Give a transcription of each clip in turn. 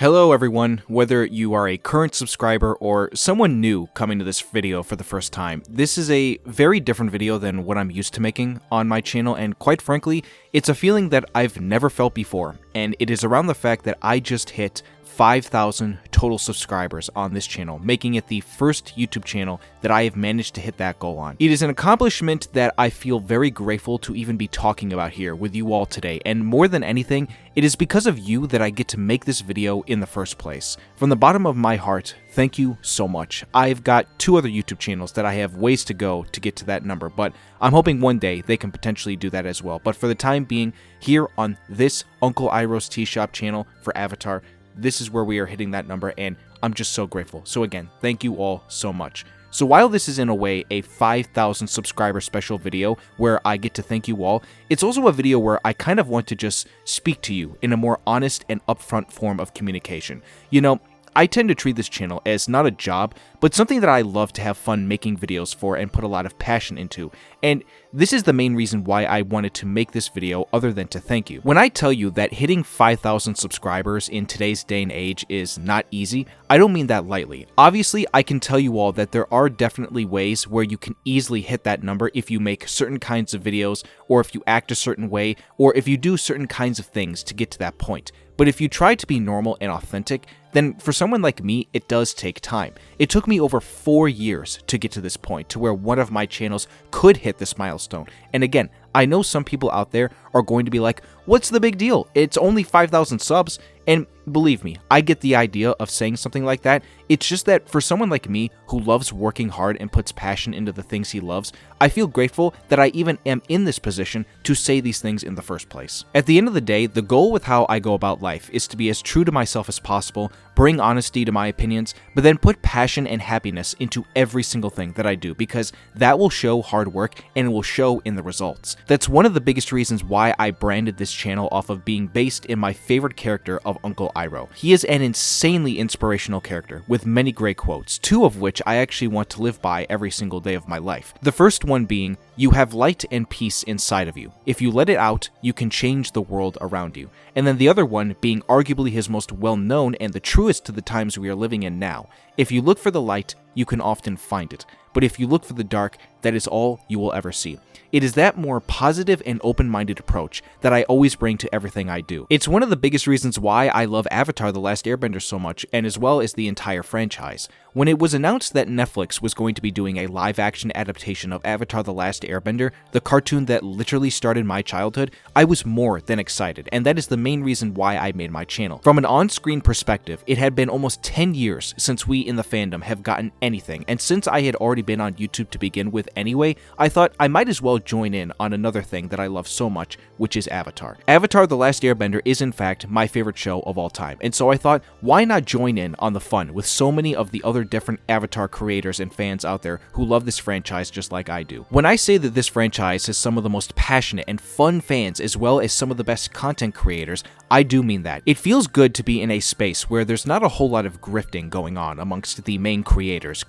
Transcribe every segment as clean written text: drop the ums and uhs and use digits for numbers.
Hello everyone, whether you are a current subscriber or someone new coming to this video for the first time, this is a very different video than what I'm used to making on my channel, and quite frankly, it's a feeling that I've never felt before, and it is around the fact that I just hit 5,000 total subscribers on this channel, making it the first YouTube channel that I have managed to hit that goal on. It is an accomplishment that I feel very grateful to even be talking about here with you all today, and more than anything, it is because of you that I get to make this video in the first place. From the bottom of my heart, thank you so much. I've got two other YouTube channels that I have ways to go to get to that number, but I'm hoping one day they can potentially do that as well. But for the time being, here on this Uncle Iroh's Tea Shop channel for Avatar, this is where we are hitting that number, and I'm just so grateful. So again, thank you all so much. So while this is in a way a 5,000 subscriber special video where I get to thank you all, it's also a video where I kind of want to just speak to you in a more honest and upfront form of communication. You know, I tend to treat this channel as not a job, but something that I love to have fun making videos for and put a lot of passion into. And this is the main reason why I wanted to make this video other than to thank you. When I tell you that hitting 5,000 subscribers in today's day and age is not easy, I don't mean that lightly. Obviously, I can tell you all that there are definitely ways where you can easily hit that number if you make certain kinds of videos, or if you act a certain way, or if you do certain kinds of things to get to that point. But if you try to be normal and authentic, then for someone like me, it does take time. It took me over 4 years to get to this point, to where one of my channels could hit this milestone. And again, I know some people out there are going to be like, what's the big deal? It's only 5,000 subs. And believe me, I get the idea of saying something like that. It's just that for someone like me who loves working hard and puts passion into the things he loves, I feel grateful that I even am in this position to say these things in the first place. At the end of the day, the goal with how I go about life is to be as true to myself as possible, bring honesty to my opinions, but then put passion and happiness into every single thing that I do, because that will show hard work and it will show in the results. That's one of the biggest reasons why I branded this channel off of being based in my favorite character of Uncle Iroh. He is an insanely inspirational character with many great quotes, two of which I actually want to live by every single day of my life. The first one being, "You have light and peace inside of you. If you let it out, you can change the world around you." And then the other one being arguably his most well-known and the truest to the times we are living in now. "If you look for the light, you can often find it. But if you look for the dark, that is all you will ever see." It is that more positive and open-minded approach that I always bring to everything I do. It's one of the biggest reasons why I love Avatar: The Last Airbender so much, and as well as the entire franchise. When it was announced that Netflix was going to be doing a live-action adaptation of Avatar: The Last Airbender, the cartoon that literally started my childhood, I was more than excited, and that is the main reason why I made my channel. From an on-screen perspective, it had been almost 10 years since we in the fandom have gotten anything, and since I had already been on YouTube to begin with anyway, I thought I might as well join in on another thing that I love so much, which is Avatar. Avatar: The Last Airbender is in fact my favorite show of all time, and so I thought, why not join in on the fun with so many of the other different Avatar creators and fans out there who love this franchise just like I do. When I say that this franchise has some of the most passionate and fun fans as well as some of the best content creators, I do mean that. It feels good to be in a space where there's not a whole lot of grifting going on amongst the main creators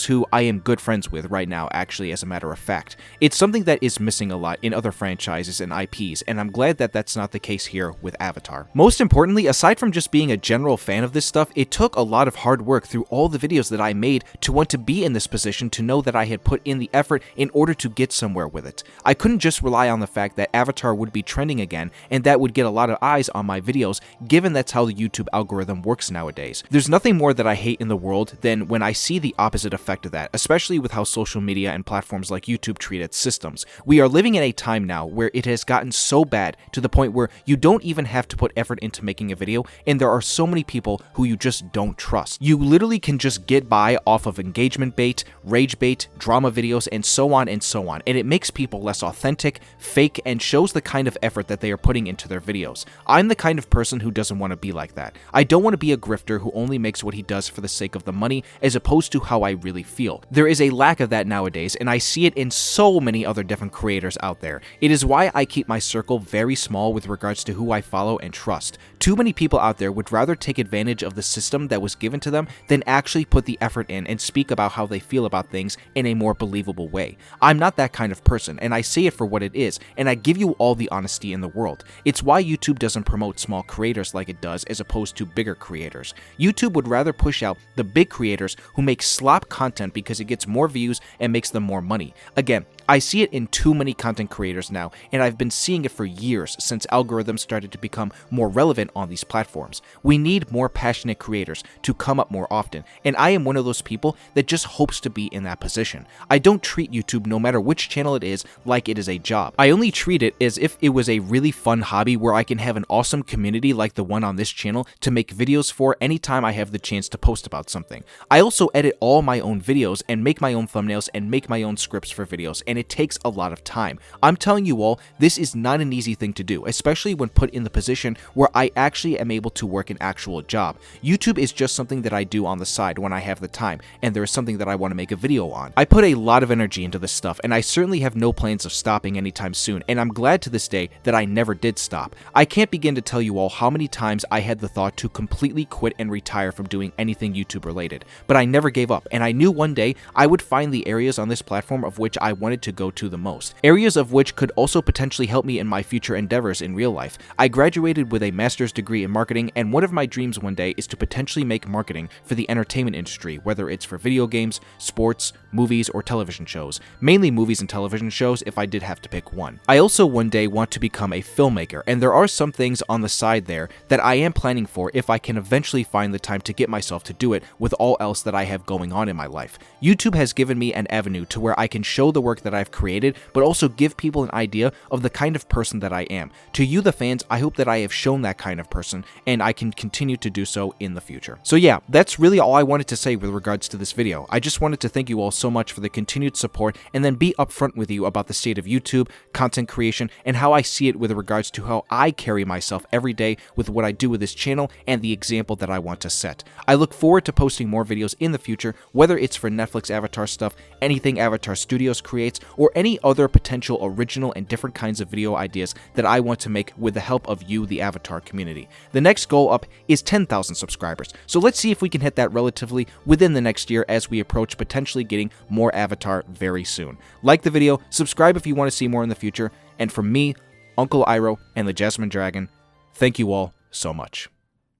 who I am good friends with right now, actually, as a matter of fact. It's something that is missing a lot in other franchises and IPs, and I'm glad that that's not the case here with Avatar. Most importantly, aside from just being a general fan of this stuff, it took a lot of hard work through all the videos that I made to want to be in this position, to know that I had put in the effort in order to get somewhere with it. I couldn't just rely on the fact that Avatar would be trending again, and that would get a lot of eyes on my videos, given that's how the YouTube algorithm works nowadays. There's nothing more that I hate in the world than when I see the opposite effect of that, especially with how social media and platforms like YouTube treat its systems. We are living in a time now where it has gotten so bad to the point where you don't even have to put effort into making a video, and there are so many people who you just don't trust. You literally can just get by off of engagement bait, rage bait, drama videos, and so on, and it makes people less authentic, fake, and shows the kind of effort that they are putting into their videos. I'm the kind of person who doesn't want to be like that. I don't want to be a grifter who only makes what he does for the sake of the money, as opposed to how I really feel. There is a lack of that nowadays, and I see it in so many other different creators out there. It is why I keep my circle very small with regards to who I follow and trust. Too many people out there would rather take advantage of the system that was given to them than actually put the effort in and speak about how they feel about things in a more believable way. I'm not that kind of person, and I say it for what it is, and I give you all the honesty in the world. It's why YouTube doesn't promote small creators like it does as opposed to bigger creators. YouTube would rather push out the big creators who make slop content because it gets more views and makes them more money. Again, I see it in too many content creators now, and I've been seeing it for years since algorithms started to become more relevant on these platforms. We need more passionate creators to come up more often, and I am one of those people that just hopes to be in that position. I don't treat YouTube, no matter which channel it is, like it is a job. I only treat it as if it was a really fun hobby where I can have an awesome community like the one on this channel to make videos for anytime I have the chance to post about something. I also edit all my own videos and make my own thumbnails and make my own scripts for videos, and it takes a lot of time. I'm telling you all, this is not an easy thing to do, especially when put in the position where I actually am able to work an actual job. YouTube is just something that I do on the side when I have the time, and there is something that I want to make a video on. I put a lot of energy into this stuff, and I certainly have no plans of stopping anytime soon, and I'm glad to this day that I never did stop. I can't begin to tell you all how many times I had the thought to completely quit and retire from doing anything YouTube related, but I never gave up, and I knew one day I would find the areas on this platform of which I wanted to go to the most, areas of which could also potentially help me in my future endeavors in real life. I graduated with a master's degree in marketing, and one of my dreams one day is to potentially make marketing for the entertainment industry, whether it's for video games, sports, movies, or television shows. Mainly movies and television shows if I did have to pick one. I also one day want to become a filmmaker, and there are some things on the side there that I am planning for if I can eventually find the time to get myself to do it with all else that I have going on in my life. YouTube has given me an avenue to where I can show the work that I've created, but also give people an idea of the kind of person that I am. To you, the fans, I hope that I have shown that kind of person, and I can continue to do so in the future. So yeah, that's really all I wanted to say with regards to this video. I just wanted to thank you all so much for the continued support, and then be upfront with you about the state of YouTube, content creation, and how I see it with regards to how I carry myself every day with what I do with this channel and the example that I want to set. I look forward to posting more videos in the future, whether it's for Netflix Avatar stuff, anything Avatar Studios creates, or any other potential original and different kinds of video ideas that I want to make with the help of you, the Avatar community. The next goal up is 10,000 subscribers, so let's see if we can hit that relatively within the next year as we approach potentially getting more Avatar very soon. Like the video, subscribe if you want to see more in the future, and from me, Uncle Iroh, and the Jasmine Dragon, thank you all so much.